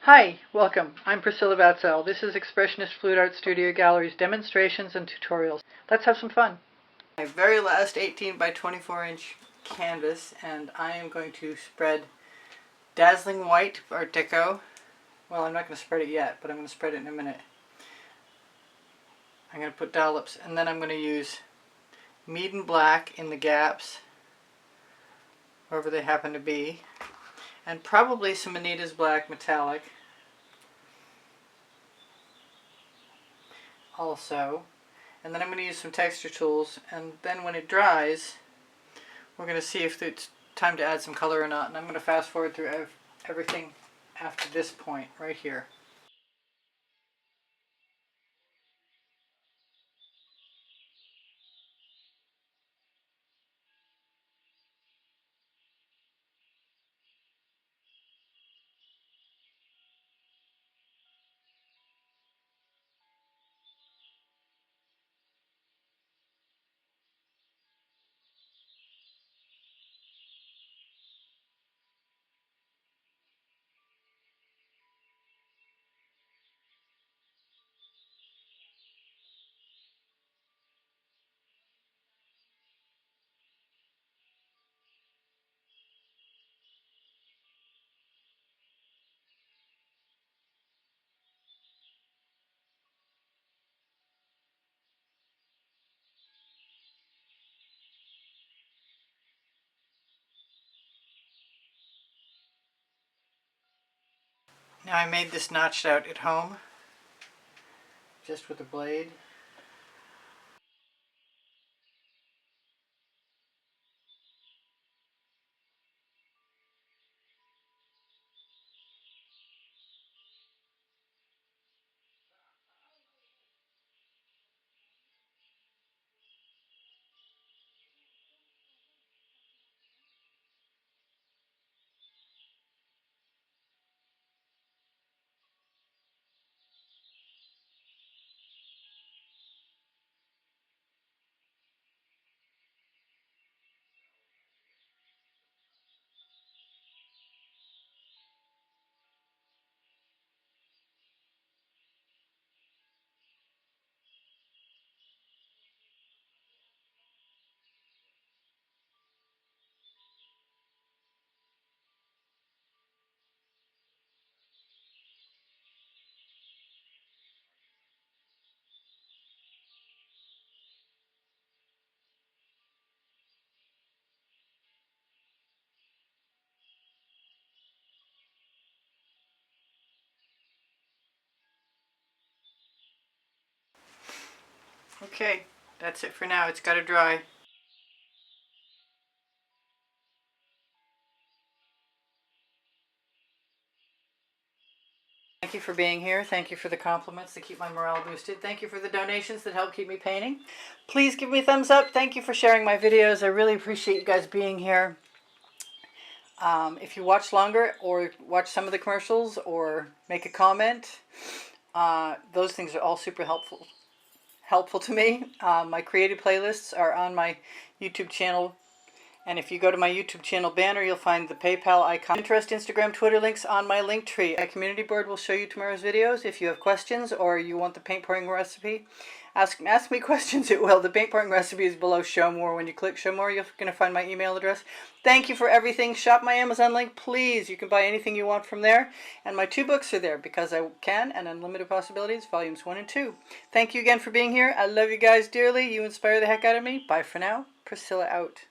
Hi, welcome. I'm Priscilla Batzell. This is Expressionist Fluid Art Studio Gallery's demonstrations and tutorials. Let's have some fun. My very last 18 by 24 inch canvas, and I am going to spread Dazzling White Art Deco. Well, I'm not going to spread it yet, but I'm going to spread it in a minute. I'm going to put dollops, and then I'm going to use Meeden Black in the gaps, wherever they happen to be, and probably some Anita's Black Metallic also. And then I'm going to use some texture tools, and then when it dries, we're going to see if it's time to add some color or not. And I'm going to fast forward through everything after this point right here. Now I made this notched out at home, just with a blade. Okay, that's it for now. It's got to dry. Thank you for being here. Thank you for the compliments that keep my morale boosted. Thank you for the donations that help keep me painting. Please give me a thumbs up. Thank you for sharing my videos. I really appreciate you guys being here. If you watch longer or watch some of the commercials or make a comment, those things are all super helpful to me. My creative playlists are on my YouTube channel. And if you go to my YouTube channel banner, you'll find the PayPal icon. Pinterest, Instagram, Twitter links on my link tree. My community board will show you tomorrow's videos. If you have questions or you want the paint pouring recipe, ask me questions. It will. The paint pouring recipe is below Show More. When you click Show More, you're going to find my email address. Thank you for everything. Shop my Amazon link, please. You can buy anything you want from there. And my 2 books are there, Because I Can and Unlimited Possibilities, volumes 1 and 2. Thank you again for being here. I love you guys dearly. You inspire the heck out of me. Bye for now. Priscilla out.